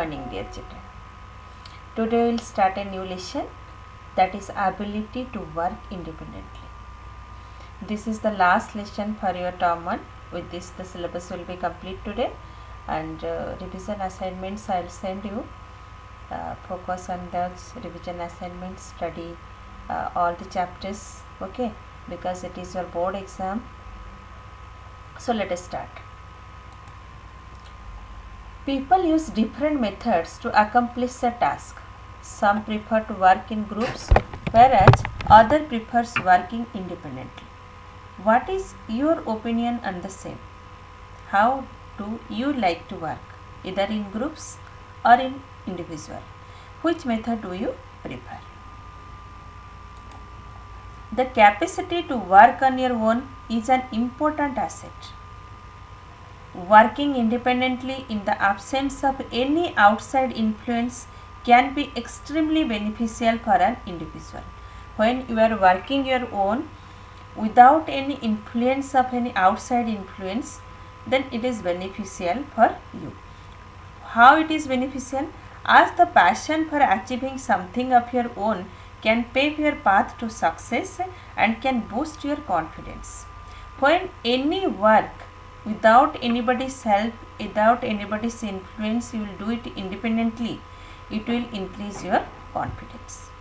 morning, dear children. Today we will start a new lesson, that is ability to work independently. This is the last lesson for your term 1. With this the syllabus will be complete today, and revision assignments I will send you. Focus on those revision assignments, study all the chapters, okay, because it is your board exam. So let us start. People use different methods to accomplish a task. Some prefer to work in groups, whereas other prefers working independently. What is your opinion on the same? How do you like to work, either in groups or in individual? Which method do you prefer? The capacity to work on your own is an important asset. Working independently in the absence of any outside influence can be extremely beneficial for an individual. When you are working your own without any influence of any outside influence, then it is beneficial for you. How it is beneficial? As the passion for achieving something of your own can pave your path to success and can boost your confidence. When any work without anybody's help, without anybody's influence, you will do it independently, it will increase your confidence.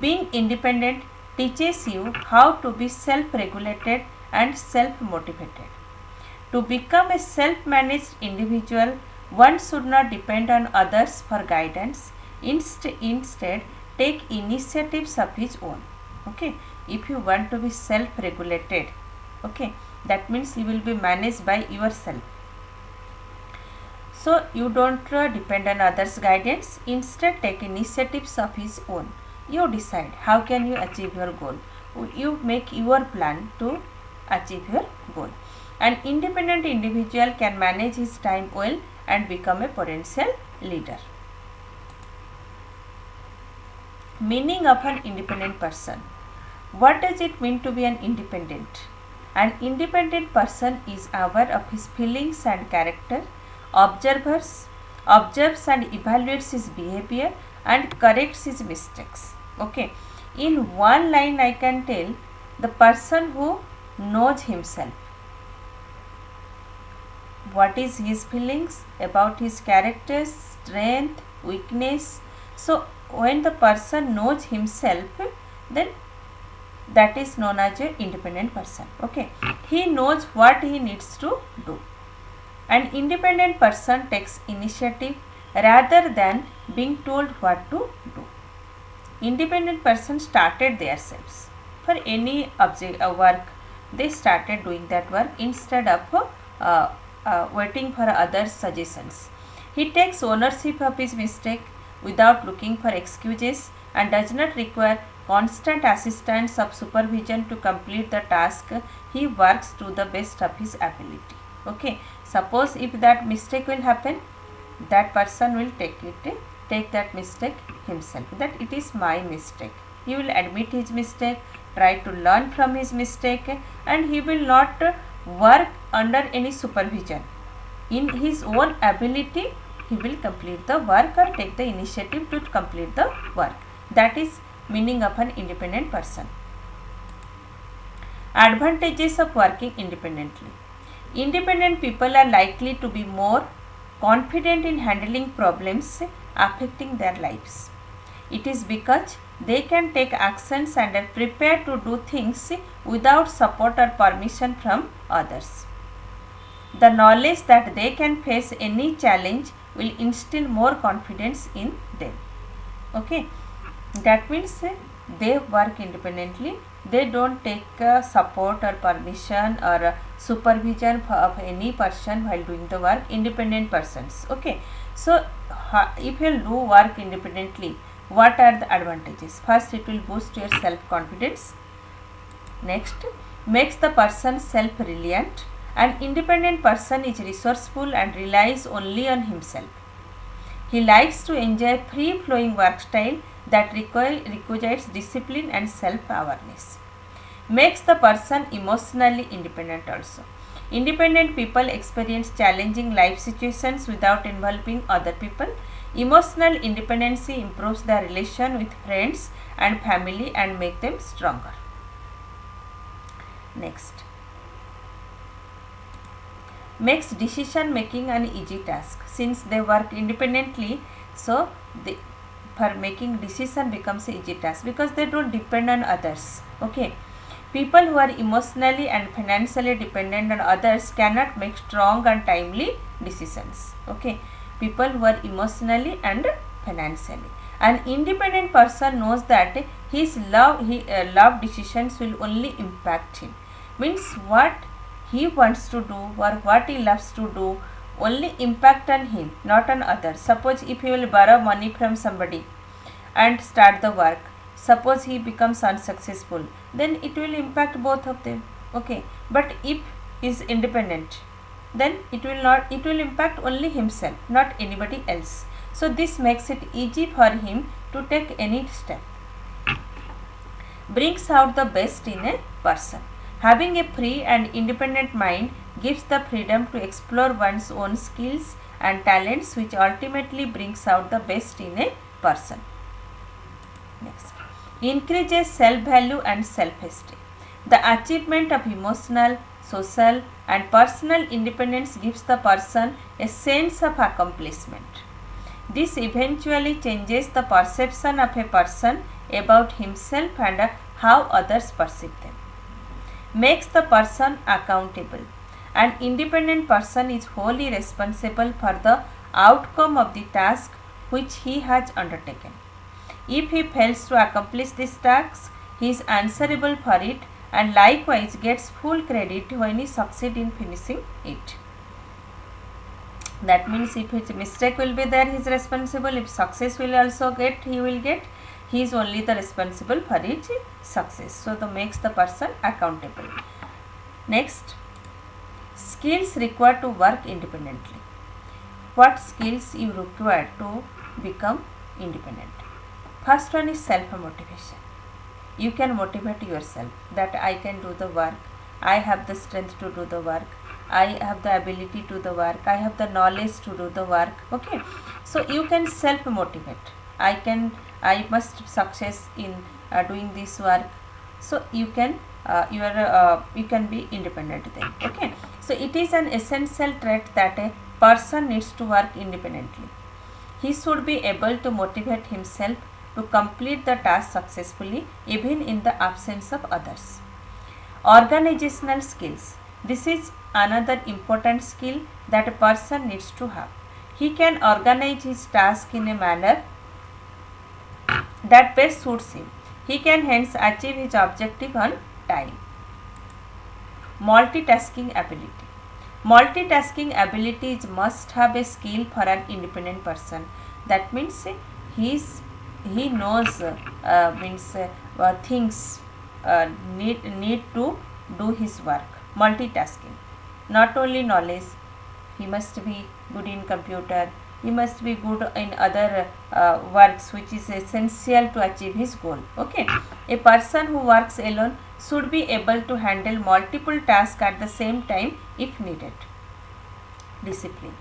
Being independent teaches you how to be self-regulated and self-motivated. To become a self-managed individual, one should not depend on others for guidance. Instead, take initiatives of his own. Okay, if you want to be self-regulated, okay, that means you will be managed by yourself. So you don't depend on others' guidance. Instead, take initiatives of his own. You decide how can you achieve your goal. You make your plan to achieve your goal. An independent individual can manage his time well and become a potential leader. Meaning of an independent person. What does it mean to be an independent? An independent person is aware of his feelings and character, observes and evaluates his behavior and corrects his mistakes. Okay, in one line I can tell, the person who knows himself. What is his feelings about his character, strength, weakness. So when the person knows himself, then that is known as an independent person. Okay, he knows what he needs to do. An independent person takes initiative rather than being told what to do. Independent person started themselves. For any work, they started doing that work instead of waiting for others' suggestions. He takes ownership of his mistake without looking for excuses and does not require constant assistance of supervision to complete the task. He works to the best of his ability. Okay, suppose if that mistake will happen, that person will take that mistake himself, that it is my mistake. He will admit his mistake, try to learn from his mistake, and he will not work under any supervision. In his own ability, he will complete the work or take the initiative to complete the work. That is meaning of an independent person. Advantages of working independently. Independent people are likely to be more confident in handling problems affecting their lives. It is because they can take actions and are prepared to do things without support or permission from others. The knowledge that they can face any challenge will instill more confidence in them. Okay, that means they work independently. They don't take support or permission or supervision of any person while doing the work. Independent persons. Okay, so if you do work independently, what are the advantages? First, it will boost your self-confidence. Next, makes the person self-reliant. An independent person is resourceful and relies only on himself. He likes to enjoy free-flowing work style that requires discipline and self-awareness. Makes the person emotionally independent also. Independent people experience challenging life situations without involving other people. Emotional independency improves the relation with friends and family and make them stronger. Next, makes decision making an easy task. Since they work independently, so for making decision becomes an easy task because they don't depend on others. Okay, people who are emotionally and financially dependent on others cannot make strong and timely decisions. Okay, people who are emotionally and financially. An independent person knows that his love decisions will only impact him. Means what he wants to do or what he loves to do only impact on him, not on others. Suppose if he will borrow money from somebody and start the work, suppose he becomes unsuccessful, then it will impact both of them. Okay, but if he is independent, then it will impact only himself, not anybody else. So this makes it easy for him to take any step. Brings out the best in a person. Having a free and independent mind gives the freedom to explore one's own skills and talents, which ultimately brings out the best in a person. Next, increases self-value and self-esteem. The achievement of emotional, social and personal independence gives the person a sense of accomplishment. This eventually changes the perception of a person about himself and how others perceive them. Makes the person accountable. An independent person is wholly responsible for the outcome of the task which he has undertaken. If he fails to accomplish this task, he is answerable for it and likewise gets full credit when he succeeds in finishing it. That means if his mistake will be there, he is responsible. If success will also get, he will get. He is only the responsible for its success. So that makes the person accountable. Next, skills required to work independently. What skills you require to become independent? First one is self-motivation. You can motivate yourself that I can do the work. I have the strength to do the work. I have the ability to do the work. I have the knowledge to do the work. Okay. So you can self-motivate. I must success in doing this work. So you can you can be independent then. Okay. So it is an essential trait that a person needs to work independently. He should be able to motivate himself to complete the task successfully even in the absence of others. Organizational skills. This is another important skill that a person needs to have. He can organize his task in a manner that best suits him. He can hence achieve his objective on time. Multitasking ability. Multitasking ability is must have a skill for an independent person. That means he knows things need to do his work. Multitasking. Not only knowledge, he must be good in computer, he must be good in other works which is essential to achieve his goal. Okay, a person who works alone should be able to handle multiple tasks at the same time if needed. Discipline.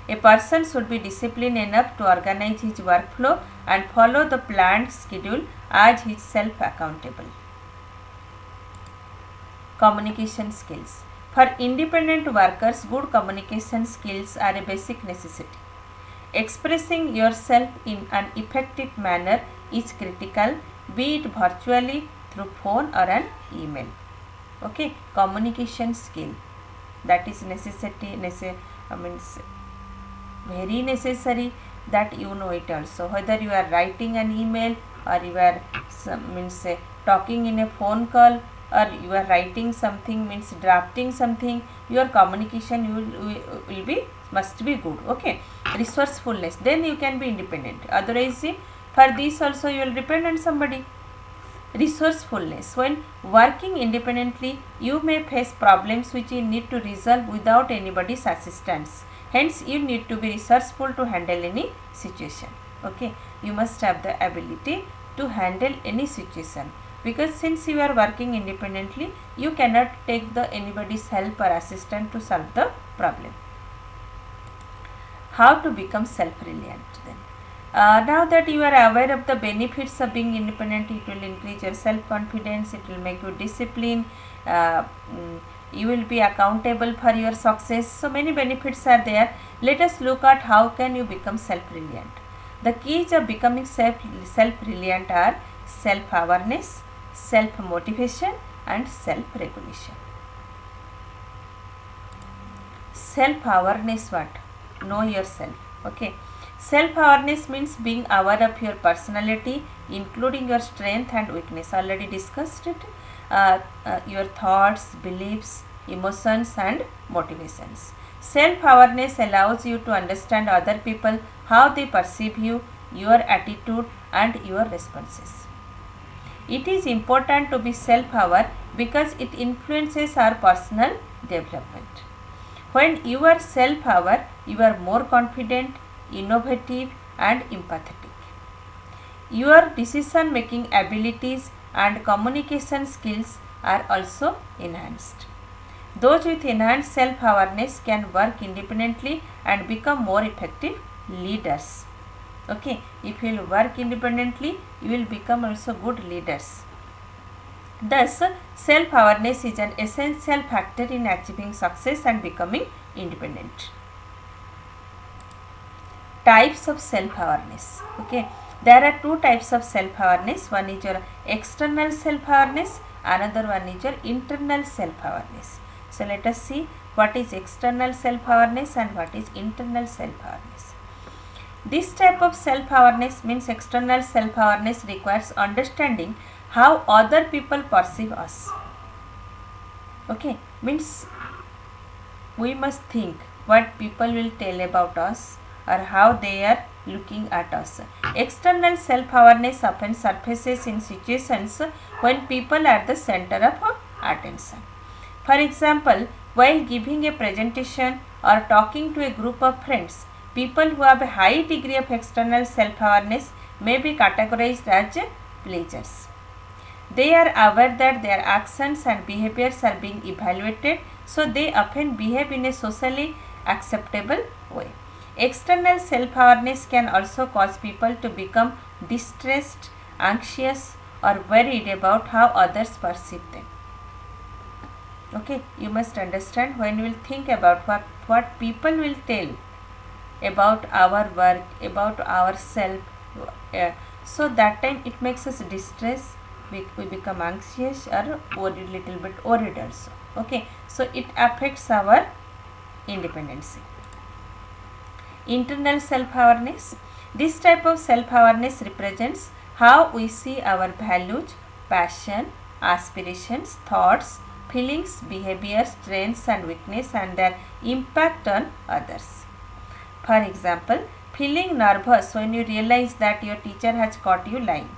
A person should be disciplined enough to organize his workflow and follow the planned schedule as he is self-accountable. Communication skills. For independent workers, good communication skills are a basic necessity. Expressing yourself in an effective manner is critical, be it virtually through phone or an email. Okay, communication skill, that is very necessary that you know it also. Whether you are writing an email or you are talking in a phone call or you are writing something, drafting something, your communication must be good. Okay, resourcefulness, then you can be independent. Otherwise for this also you will depend on somebody. Resourcefulness. When working independently, you may face problems which you need to resolve without anybody's assistance. Hence, you need to be resourceful to handle any situation. Okay, you must have the ability to handle any situation, because since you are working independently, you cannot take anybody's help or assistance to solve the problem. How to become self-reliant then? Now that you are aware of the benefits of being independent, it will increase your self-confidence, it will make you disciplined, you will be accountable for your success. So many benefits are there. Let us look at how can you become self-reliant. The keys of becoming self-reliant are self-awareness, self-motivation and self-regulation. Self-awareness, what? Know yourself. Okay. Self-awareness means being aware of your personality, including your strength and weakness. Already discussed it. Your thoughts, beliefs, emotions and motivations. Self-awareness allows you to understand other people, how they perceive you, your attitude and your responses. It is important to be self-aware because it influences our personal development. When you are self-aware, you are more confident, innovative and empathetic. Your decision-making abilities and communication skills are also enhanced. Those with enhanced self-awareness can work independently and become more effective leaders. Okay, if you will work independently, you will become also good leaders. Thus, self-awareness is an essential factor in achieving success and becoming independent. Types of self-awareness. Okay, there are two types of self-awareness. One is your external self-awareness, another one is your internal self-awareness. So, let us see what is external self-awareness and what is internal self-awareness. This type of self-awareness means external self-awareness requires understanding how other people perceive us. Okay, means we must think what people will tell about us or how they are looking at us. External self-awareness often surfaces in situations when people are the center of attention. For example, while giving a presentation or talking to a group of friends, people who have a high degree of external self-awareness may be categorized as pleasers. They are aware that their actions and behaviors are being evaluated, so they often behave in a socially acceptable way. External self-awareness can also cause people to become distressed, anxious or worried about how others perceive them. Okay, you must understand, when you will think about what people will tell about our work, about ourselves, so that time it makes us distressed. We become anxious or worried, little bit worried also. Okay, so it affects our independence. Internal self-awareness. This type of self-awareness represents how we see our values, passion, aspirations, thoughts, feelings, behavior, strengths and weakness and their impact on others. For example, feeling nervous when you realize that your teacher has caught you lying.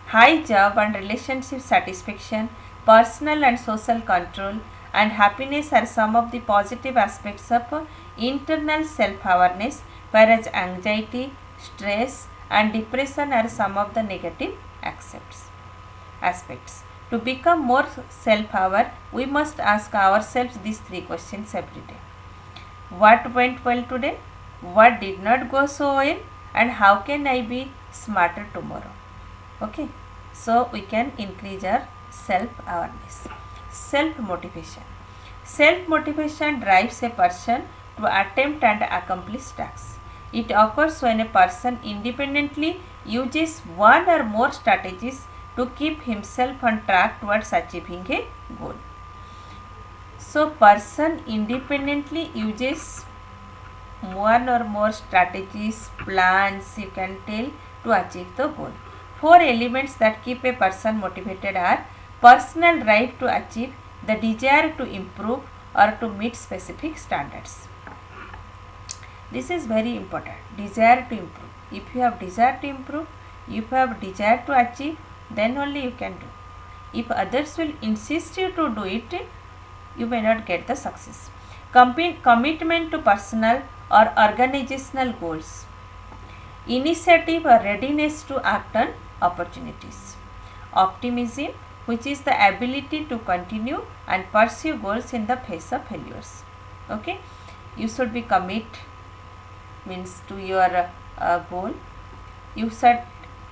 High job and relationship satisfaction, personal and social control and happiness are some of the positive aspects of internal self-awareness, whereas anxiety, stress and depression are some of the negative aspects. To become more self-aware, we must ask ourselves these three questions every day. What went well today? What did not go so well? And how can I be smarter tomorrow? Okay, so we can increase our self-awareness. Self-motivation. Self-motivation drives a person to attempt and accomplish tasks. It occurs when a person independently uses one or more strategies to keep himself on track towards achieving a goal. So, person independently uses one or more strategies, plans, you can tell, to achieve the goal. Four elements that keep a person motivated are personal drive to achieve, the desire to improve or to meet specific standards. This is very important, desire to improve. If you have desire to improve, if you have desire to achieve, then only you can do. If others will insist you to do it, you may not get the success. Commitment to personal or organizational goals. Initiative or readiness to act on opportunities. Optimism, which is the ability to continue and pursue goals in the face of failures. Okay, you should be commit means to your goal, you should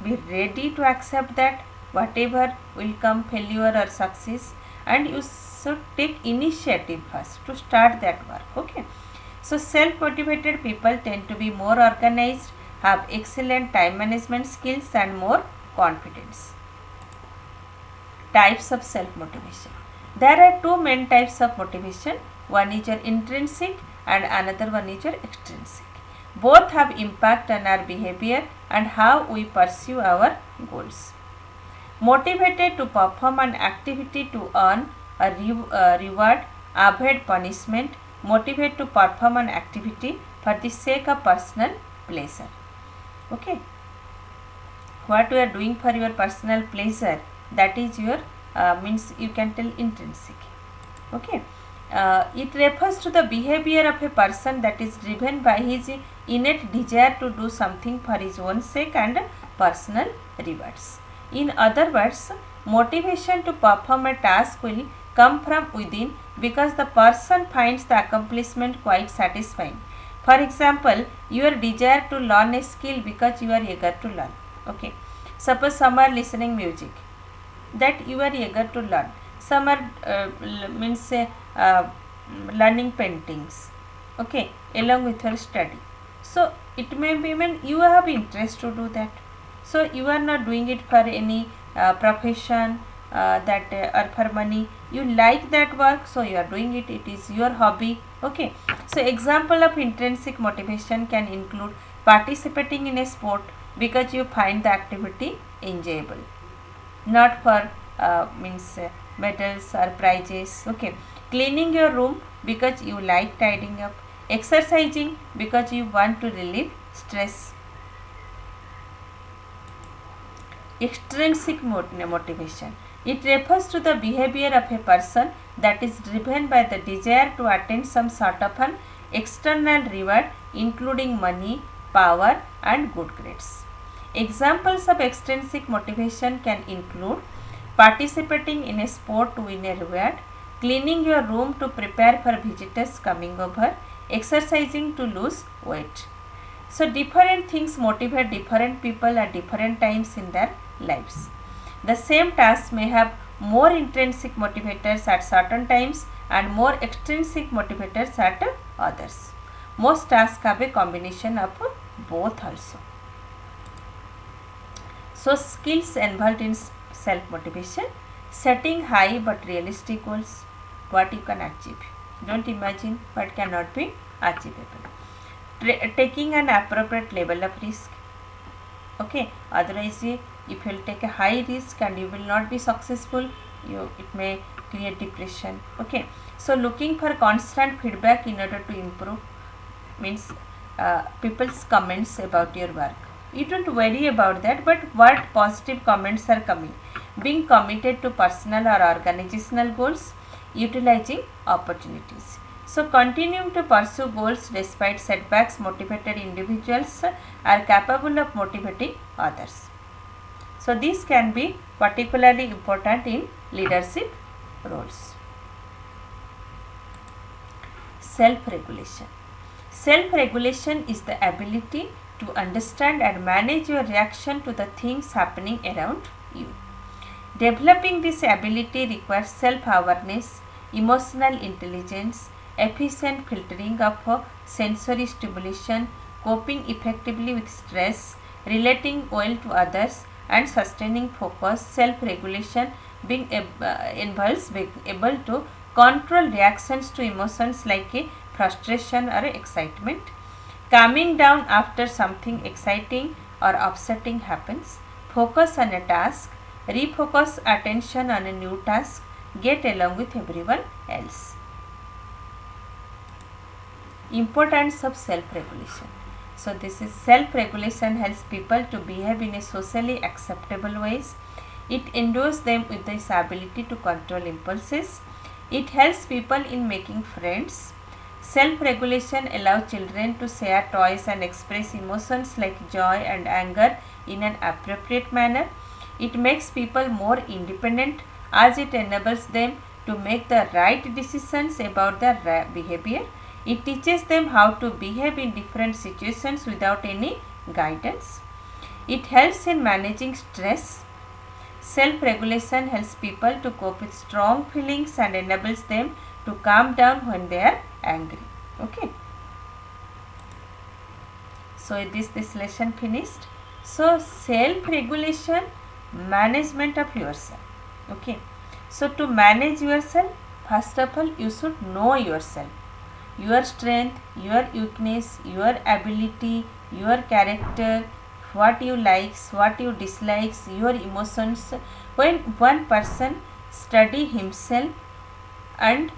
be ready to accept that whatever will come, failure or success, and you should take initiative first to start that work. Okay, so self motivated people tend to be more organized, have excellent time management skills and more confidence. Types of self motivation. There are two main types of motivation. One is your intrinsic and another one is your extrinsic. Both have impact on our behavior and how we pursue our goals. Motivated to perform an activity to earn a reward, avoid punishment, motivate to perform an activity for the sake of personal pleasure. Okay, what you are doing for your personal pleasure, that is your means you can tell intrinsic. Okay, it refers to the behavior of a person that is driven by his innate desire to do something for his own sake and personal rewards. In other words, motivation to perform a task will come from within because the person finds the accomplishment quite satisfying. For example, your desire to learn a skill because you are eager to learn. Okay, suppose some are listening music that you are eager to learn. Some are learning paintings. Okay, along with your study. So it may be when you have interest to do that. So you are not doing it for any profession or for money. You like that work, so you are doing it. It is your hobby. Okay. So example of intrinsic motivation can include participating in a sport because you find the activity enjoyable, not for medals or prizes. Okay, cleaning your room because you like tidying up, exercising because you want to relieve stress. Extrinsic motivation, it refers to the behavior of a person that is driven by the desire to attain some sort of an external reward, including money, power and good grades. Examples of extrinsic motivation can include participating in a sport to win a reward, cleaning your room to prepare for visitors coming over, exercising to lose weight. So different things motivate different people at different times in their lives. The same task may have more intrinsic motivators at certain times and more extrinsic motivators at others. Most tasks have a combination of both also. So skills involved in self-motivation: setting high but realistic goals, what you can achieve. Don't imagine what cannot be achievable. Taking an appropriate level of risk. Okay, otherwise if you will take a high risk and you will not be successful, it may create depression. Okay, so looking for constant feedback in order to improve, means people's comments about your work. You don't worry about that, but what positive comments are coming. Being committed to personal or organizational goals, utilizing opportunities. So continuing to pursue goals despite setbacks, motivated individuals are capable of motivating others. So this can be particularly important in leadership roles. Self-regulation. Self-regulation is the ability to understand and manage your reaction to the things happening around you. Developing this ability requires self-awareness, emotional intelligence, efficient filtering of sensory stimulation, coping effectively with stress, relating well to others, and sustaining focus. Self-regulation involves being able to control reactions to emotions like frustration or excitement, calming down after something exciting or upsetting happens, focus on a task, refocus attention on a new task, get along with everyone else. Importance of self-regulation. So this is self-regulation helps people to behave in a socially acceptable ways. It endows them with this ability to control impulses. It helps people in making friends. Self-regulation allows children to share toys and express emotions like joy and anger in an appropriate manner. It makes people more independent as it enables them to make the right decisions about their behavior. It teaches them how to behave in different situations without any guidance. It helps in managing stress. Self-regulation helps people to cope with strong feelings and enables them to calm down when they are angry. Okay. So this lesson finished. So self-regulation, management of yourself. Okay. So to manage yourself, first of all you should know yourself, your strength, your weakness, your ability, your character, what you likes, what you dislikes, your emotions. When one person study himself and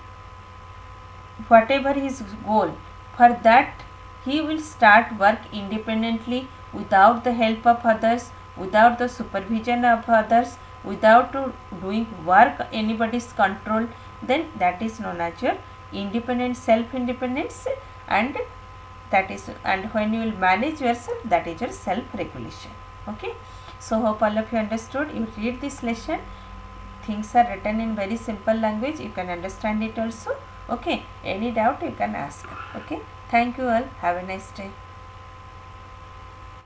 whatever his goal, for that he will start work independently without the help of others, without the supervision of others, without doing work anybody's control, then that is known as your independent, self independence, and that is, and when you will manage yourself, that is your self regulation. Okay. So hope all of you understood. You read this lesson, things are written in very simple language, you can understand it also. Okay. Any doubt you can ask. Okay. Thank you all. Have a nice day.